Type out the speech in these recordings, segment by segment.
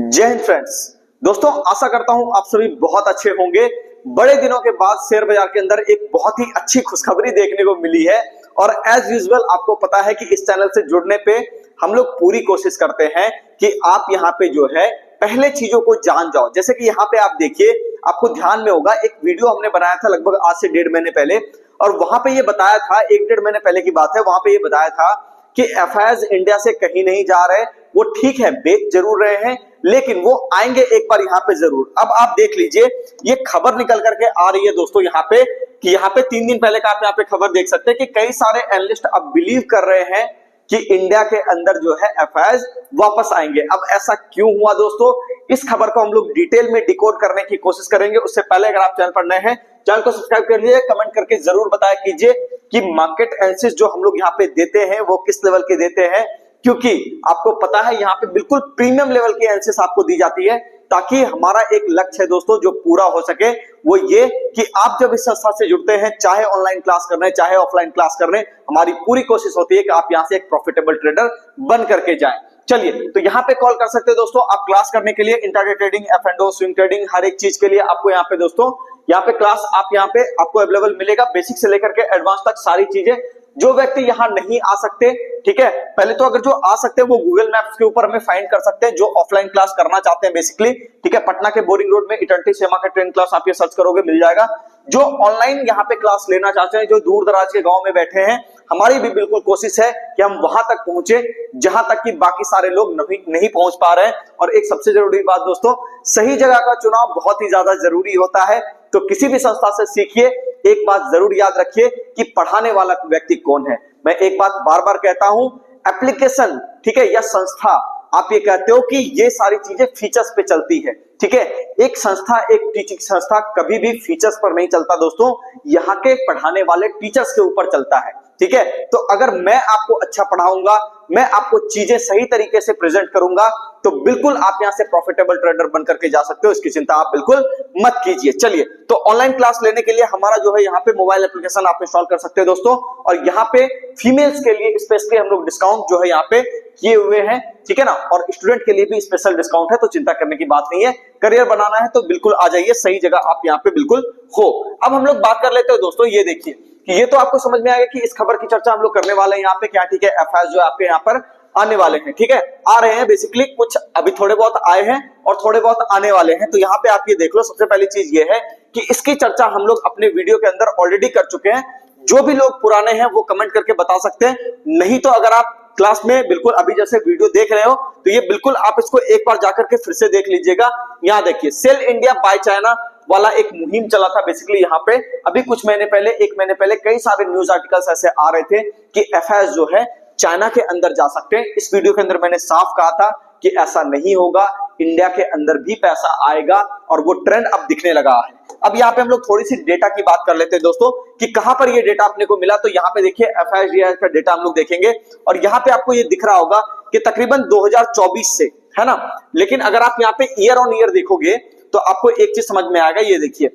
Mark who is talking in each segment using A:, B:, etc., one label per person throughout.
A: जय हिंद फ्रेंड्स। दोस्तों आशा करता हूं आप सभी बहुत अच्छे होंगे। बड़े दिनों के बाद शेयर बाजार के अंदर एक बहुत ही अच्छी खुशखबरी देखने को मिली है और एज यूजुअल आपको पता है कि इस चैनल से जुड़ने पे हम लोग पूरी कोशिश करते हैं कि आप यहाँ पे जो है पहले चीजों को जान जाओ। जैसे कि यहाँ पे आप देखिए, आपको ध्यान में होगा एक वीडियो हमने बनाया था लगभग आज से 1.5 महीने पहले और वहां पे ये बताया था, 1-1.5 महीने पहले की बात है, वहां पे ये बताया था कि एफआईआर इंडिया से कहीं नहीं जा रहे। वो ठीक है, बेच जरूर रहे हैं लेकिन वो आएंगे एक बार यहाँ पे जरूर। अब आप देख लीजिए, ये खबर निकल करके आ रही है दोस्तों यहाँ पे कि यहाँ पे 3 दिन पहले का आप यहाँ पे खबर देख सकते हैं कि कई सारे एनालिस्ट अब बिलीव कर रहे हैं कि इंडिया के अंदर जो है एफआईआर वापस आएंगे। अब ऐसा क्यों हुआ दोस्तों, इस खबर को हम लोग डिटेल में डिकोड करने की कोशिश करेंगे। उससे पहले अगर आप चैनल पर नए हैं, चैनल को सब्सक्राइब कर लीजिए, कमेंट करके जरूर बताया कीजिए कि मार्केट एनालिसिस जो हम लोग यहाँ पे देते हैं वो किस लेवल के देते हैं, क्योंकि आपको पता है यहाँ पे बिल्कुल प्रीमियम लेवल की एनालिसिस आपको दी जाती है ताकि हमारा एक लक्ष्य है दोस्तों जो पूरा हो सके, वो ये कि आप जब इस संस्था से जुड़ते हैं, चाहे ऑनलाइन क्लास कर रहे हैं चाहे ऑफलाइन क्लास कर रहे हैं, हमारी पूरी कोशिश होती है कि आप यहाँ से एक प्रॉफिटेबल ट्रेडर बन करके जाएं। चलिए, तो यहाँ पे कॉल कर सकते हैं दोस्तों आप क्लास करने के लिए। Intraday trading, f and o, swing trading, हर एक चीज के लिए आपको यहाँ पे दोस्तों यहाँ पे क्लास आप यहाँ पे आपको अवेलेबल मिलेगा, बेसिक से लेकर के एडवांस तक सारी चीजें। जो व्यक्ति यहाँ नहीं आ सकते, ठीक है, पहले तो अगर जो आ सकते हैं वो गूगल मैप्स के ऊपर हमें फाइंड कर सकते हैं। जो ऑफलाइन क्लास करना चाहते हैं बेसिकली, ठीक है, पटना के बोरिंग रोड में इटर्निटी सेमा का ट्रेनिंग क्लास आप ये सर्च करोगे मिल जाएगा। जो ऑनलाइन यहाँ पे क्लास लेना चाहते हैं, जो दूर दराज के गांव में बैठे हैं, हमारी भी बिल्कुल कोशिश है कि हम वहां तक पहुंचे जहां तक कि बाकी सारे लोग नहीं पहुंच पा रहे हैं। और एक सबसे जरूरी बात दोस्तों, सही जगह का चुनाव बहुत ही ज्यादा जरूरी होता है। तो किसी भी संस्था से सीखिए, एक बात जरूर याद रखिए कि पढ़ाने वाला व्यक्ति कौन है। मैं एक बात बार बार कहता हूं, एप्लीकेशन, ठीक है, या संस्था, आप ये कहते हो कि ये सारी चीजें फीचर्स पे चलती है, ठीक है। एक संस्था, एक टीचिंग संस्था कभी भी फीचर्स पर नहीं चलता दोस्तों, यहाँ के पढ़ाने वाले टीचर्स के ऊपर चलता है, ठीक है। तो अगर मैं आपको अच्छा पढ़ाऊंगा, मैं आपको चीजें सही तरीके से प्रेजेंट करूंगा, तो बिल्कुल आप यहां से प्रॉफिटेबल ट्रेडर बन करके जा सकते हो, इसकी चिंता आप बिल्कुल मत कीजिए। चलिए, तो ऑनलाइन क्लास लेने के लिए हमारा जो है यहाँ पे मोबाइल एप्लीकेशन आप इंस्टॉल कर सकते हैं दोस्तों। और यहाँ पे फीमेल्स के लिए स्पेशली हम लोग डिस्काउंट जो है यहाँ पे किए हुए हैं, ठीक है ना। और स्टूडेंट के लिए भी स्पेशल डिस्काउंट है, तो चिंता करने की बात नहीं है। करियर बनाना है तो बिल्कुल आ जाइए, सही जगह आप यहाँ पे बिल्कुल हो। अब हम लोग बात कर लेते हैं दोस्तों, ये देखिए कि ये तो आपको समझ में आएगा कि इस खबर की चर्चा हम लोग करने वाले हैं यहाँ पे क्या, ठीक है। एफआईआर जो आपके यहाँ पर आने वाले हैं, ठीक है, आ रहे हैं बेसिकली, कुछ अभी थोड़े बहुत आए हैं और थोड़े बहुत आने वाले हैं। तो यहाँ पे आप ये देख लो, सबसे पहली चीज ये है कि इसकी चर्चा हम लोग अपने वीडियो के अंदर ऑलरेडी कर चुके हैं। जो भी लोग पुराने हैं वो कमेंट करके बता सकते हैं, नहीं तो अगर आप क्लास में बिल्कुल अभी जैसे वीडियो देख रहे हो तो ये बिल्कुल आप इसको एक बार जाकर के फिर से देख लीजिएगा। यहाँ देखिए, सेल इंडिया बाय चाइना वाला एक मुहिम चला था बेसिकली यहाँ पे अभी कुछ महीने पहले, 1 महीने पहले कई सारे न्यूज आर्टिकल्स ऐसे आ रहे थे कि एफआईआर जो है चाइना के अंदर जा सकते हैं। इस वीडियो के अंदर मैंने साफ कहा था कि ऐसा नहीं होगा, इंडिया के अंदर भी पैसा आएगा और वो ट्रेंड अब दिखने लगा है। अब यहाँ पे हम लोग थोड़ी सी डेटा की बात कर लेते हैं दोस्तों कि कहां पर ये डेटा अपने को मिला। तो यहाँ पे देखिए एफआईआर का डेटा हम लोग देखेंगे और यहाँ पे आपको ये दिख रहा होगा कि तकरीबन 2024 से, है ना। लेकिन अगर आप यहाँ पे ईयर ऑन ईयर देखोगे तो आपको एक चीज समझ में आएगा। ये देखिए,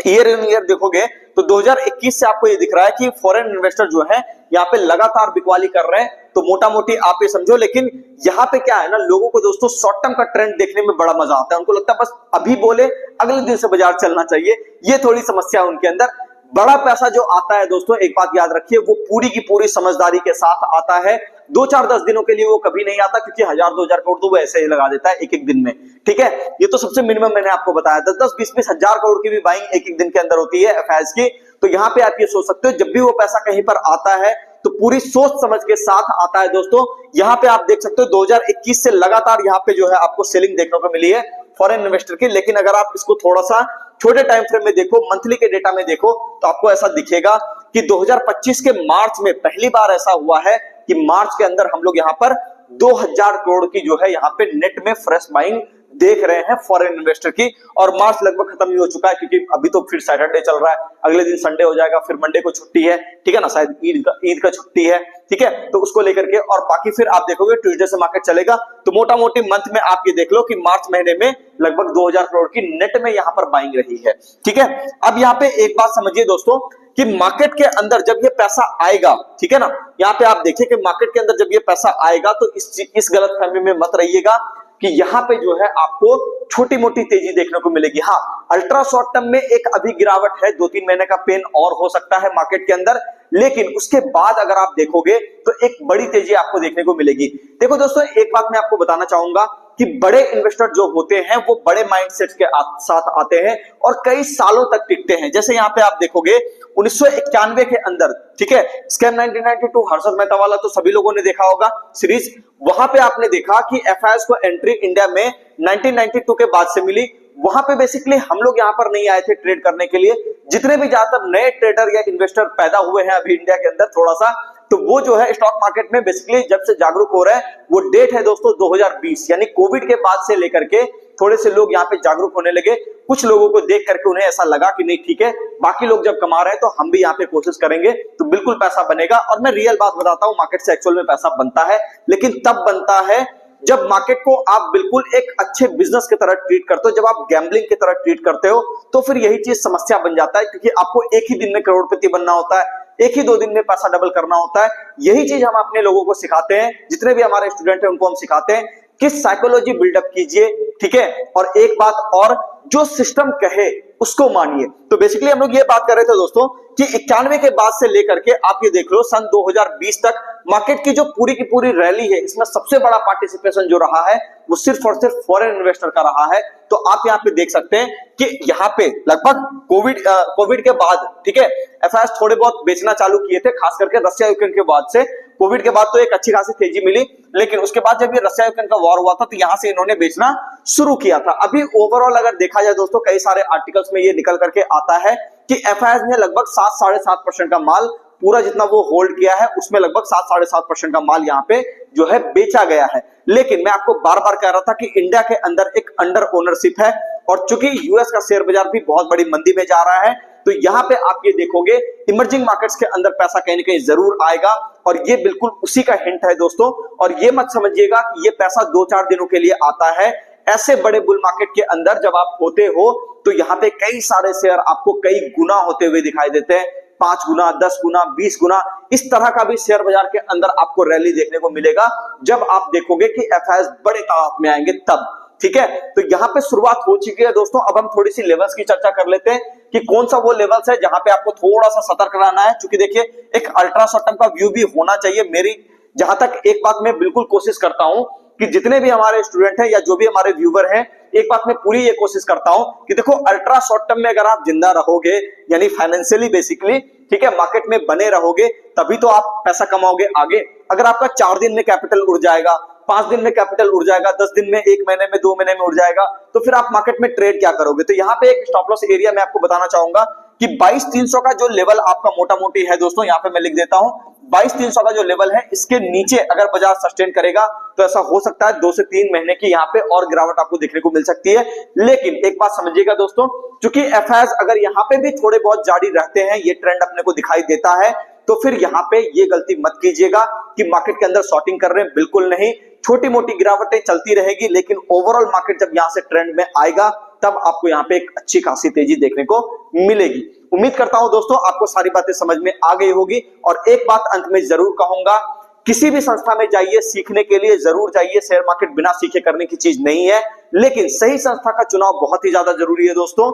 A: ईयर ऑन ईयर देखोगे तो 2021 से आपको ये दिख रहा है कि फॉरेन इन्वेस्टर जो है यहाँ पे लगातार बिकवाली कर रहे हैं। तो मोटा मोटी आप ये समझो, लेकिन यहाँ पे क्या है ना, लोगों को दोस्तों शॉर्ट टर्म का ट्रेंड देखने में बड़ा मजा आता है। उनको लगता है बस अभी बोले अगले दिन से बाजार चलना चाहिए, ये थोड़ी समस्या है उनके अंदर। बड़ा पैसा जो आता है दोस्तों, एक बात याद रखिए, वो पूरी की पूरी समझदारी के साथ आता है। 2-4-10 दिनों के लिए वो कभी नहीं आता, क्योंकि 1000-2000 करोड़ तो वो ऐसे ही लगा देता है एक दिन में, ठीक है। ये तो सबसे मिनिमम मैंने आपको बताया, 10-10, 20-20 हजार करोड़ की भी बाइंग एक दिन के अंदर होती है एफआईआर की। तो यहाँ पे आप ये सोच सकते हो, जब भी वो पैसा कहीं पर आता है तो पूरी सोच समझ के साथ आता है दोस्तों। यहाँ पे आप देख सकते हो 2021 से लगातार यहाँ पे जो है आपको सेलिंग देखने को मिली है फॉरेन इन्वेस्टर की। लेकिन अगर आप इसको थोड़ा सा छोटे टाइम फ्रेम में देखो, मंथली के डेटा में देखो, तो आपको ऐसा दिखेगा कि 2025 के मार्च में पहली बार ऐसा हुआ है कि मार्च के अंदर हम लोग यहाँ पर 2000 करोड़ की जो है यहाँ पे नेट में फ्रेश बाइंग देख रहे हैं फॉरेन इन्वेस्टर की। और मार्च लगभग खत्म ही हो चुका है, क्योंकि अभी तो फिर सैटरडे चल रहा है, अगले दिन संडे हो जाएगा, फिर मंडे को छुट्टी है, ठीक है ना, शायद ईद का छुट्टी है, ठीक है। तो उसको लेकर के और बाकी फिर आप देखोगे ट्यूसडे से मार्केट चलेगा। तो मोटा मोटी मंथ में आप ये देख लो कि मार्च महीने में लगभग 2000 करोड़ की नेट में यहाँ पर बाइंग रही है, ठीक है। अब यहाँ पे एक बात समझिए दोस्तों कि मार्केट के अंदर जब ये पैसा आएगा, ठीक है ना, यहाँ पे आप देखिए कि मार्केट के अंदर जब ये पैसा आएगा तो इस गलतफहमी में मत रहिएगा कि यहाँ पे जो है आपको छोटी मोटी तेजी देखने को मिलेगी। हाँ, अल्ट्रा शॉर्ट टर्म में एक अभी गिरावट है, 2-3 महीने का पेन और हो सकता है मार्केट के अंदर, लेकिन उसके बाद अगर आप देखोगे तो एक बड़ी तेजी आपको देखने को मिलेगी। देखो दोस्तों, एक बात मैं आपको बताना चाहूंगा कि बड़े इन्वेस्टर जो होते हैं वो बड़े माइंडसेट के साथ आते हैं और कई सालों तक टिकते हैं। जैसे यहाँ पे आप देखोगे 1991 के अंदर, ठीक है, स्कैम 1992 हर्षद मेहता वाला तो सभी लोगों ने देखा होगा सीरीज। वहां पे आपने देखा कि एफआईएस को एंट्री इंडिया में 1992 के बाद से मिली। वहां पे बेसिकली हम लोग यहाँ पर नहीं आए थे ट्रेड करने के लिए। जितने भी ज्यादातर नए ट्रेडर या इन्वेस्टर पैदा हुए हैं अभी इंडिया के अंदर थोड़ा सा, तो वो जो है स्टॉक मार्केट में बेसिकली जब से जागरूक हो रहे हैं वो डेट है दोस्तों 2020, यानी कोविड के बाद से लेकर के थोड़े से लोग यहाँ पे जागरूक होने लगे। कुछ लोगों को देख करके उन्हें ऐसा लगा कि नहीं ठीक है, बाकी लोग जब कमा रहे हैं तो हम भी यहाँ पे कोशिश करेंगे तो बिल्कुल पैसा बनेगा। और मैं रियल बात बताता हूँ, मार्केट से एक्चुअल में पैसा बनता है, लेकिन तब बनता है जब मार्केट को आप बिल्कुल एक अच्छे बिजनेस की तरह ट्रीट करते हो। जब आप गैम्बलिंग की तरह ट्रीट करते हो तो फिर यही चीज समस्या बन जाता है, क्योंकि आपको एक ही दिन में करोड़पति बनना होता है, एक ही 2 दिन में पैसा डबल करना होता है। यही चीज हम अपने लोगों को सिखाते हैं, जितने भी हमारे स्टूडेंट हैं उनको हम सिखाते हैं कि साइकोलॉजी बिल्डअप कीजिए, ठीक है, और एक बात और, जो सिस्टम कहे उसको मानिए। तो बेसिकली हम लोग ये बात कर रहे थे दोस्तों कि 91 के बाद से लेकर के आप ये देख लो सन 2020 तक मार्केट की जो पूरी की पूरी रैली है, इसमें सबसे बड़ा पार्टिसिपेशन जो रहा है वो सिर्फ और सिर्फ फॉरेन इन्वेस्टर का रहा है। तो आप यहाँ पे देख सकते हैं कि यहाँ पे लगभग कोविड के बाद, ठीक है, एफआईएस थोड़े बहुत बेचना चालू किए थे, खास करके रशिया यूक्रेन के बाद से। कोविड के बाद तो एक अच्छी खासी तेजी मिली, लेकिन उसके बाद जब ये रशिया यूक्रेन का वॉर हुआ था तो यहां से इन्होंने बेचना शुरू किया था। अभी ओवरऑल अगर देखा जाए दोस्तों, कई सारे आर्टिकल्स में ये निकल करके आता है कि एफआईएस ने लगभग 7-7.5% का माल, पूरा जितना वो होल्ड किया है उसमें लगभग 7-7.5% का माल यहाँ पे जो है बेचा गया है। लेकिन मैं आपको बार बार कह रहा था कि इंडिया के अंदर एक अंडर ओनरशिप है, और चूंकि यूएस का शेयर बाजार भी बहुत बड़ी मंदी में जा रहा है, तो यहाँ पे आप ये देखोगे इमर्जिंग मार्केट्स के अंदर पैसा कहीं ना कहीं जरूर आएगा, और ये बिल्कुल उसी का हिंट है दोस्तों। और ये मत समझिएगा कि ये पैसा 2-4 दिनों के लिए आता है। ऐसे बड़े बुल मार्केट के अंदर जब आप होते हो तो यहाँ पे कई सारे शेयर आपको कई गुना होते हुए दिखाई देते हैं, 5 गुना, 10 गुना, 20 गुना। इस तरह का भी शेयर बाजार के अंदर आपको रैली देखने को मिलेगा जब आप देखोगे कि एफआईएस बड़े तादाद में आएंगे तब, ठीक है। तो यहाँ पे शुरुआत हो चुकी है दोस्तों। अब हम थोड़ी सी लेवल्स की चर्चा कर लेते हैं कि कौन सा वो लेवल्स है जहां पे आपको थोड़ा सा सतर्क रहना है, क्योंकि देखिए एक अल्ट्रा शॉर्ट टर्म का व्यू भी होना चाहिए। मेरी जहां तक एक बात मैं बिल्कुल कोशिश करता हूं कि जितने भी हमारे स्टूडेंट हैं या जो भी हमारे व्यूवर हैं, एक बात मैं पूरी ये कोशिश करता हूं कि देखो अल्ट्रा शॉर्ट टर्म में अगर आप जिंदा रहोगे, यानी फाइनेंशियली बेसिकली, ठीक है, मार्केट में बने रहोगे, तभी तो आप पैसा कमाओगे आगे। अगर आपका 4 दिन में कैपिटल उड़ जाएगा, 5 दिन में कैपिटल उड़ जाएगा, 10 दिन में, 1 महीने में, 2 महीने में उड़ जाएगा, तो फिर आप मार्केट में ट्रेड क्या करोगे। तो यहाँ पे एक स्टॉप लॉस एरिया मैं आपको बताना चाहूंगा कि 22,300 का जो लेवल आपका मोटा मोटी है दोस्तों, यहाँ पे मैं लिख देता हूं 22,300 का जो लेवल है, इसके नीचे अगर बाजार सस्टेन करेगा तो ऐसा हो सकता है 2 से 3 महीने की यहाँ पे और गिरावट आपको देखने को मिल सकती है। लेकिन एक बात समझिएगा दोस्तों, क्योंकि एफआईएस अगर यहाँ पे भी थोड़े बहुत जारी रहते हैं, ये ट्रेंड अपने को दिखाई देता है, तो फिर यहाँ पे ये गलती मत कीजिएगा कि मार्केट के अंदर शॉर्टिंग कर रहे हैं, बिल्कुल नहीं। छोटी मोटी गिरावटें चलती रहेगी, लेकिन ओवरऑल मार्केट जब यहां से ट्रेंड में आएगा तब आपको यहाँ पे एक अच्छी खासी तेजी देखने को मिलेगी। उम्मीद करता हूं दोस्तों आपको सारी बातें समझ में आ गई होगी। और एक बात अंत में जरूर कहूंगा, किसी भी संस्था में जाइए सीखने के लिए जरूर जाइए, शेयर मार्केट बिना सीखे करने की चीज नहीं है, लेकिन सही संस्था का चुनाव बहुत ही ज्यादा जरूरी है दोस्तों।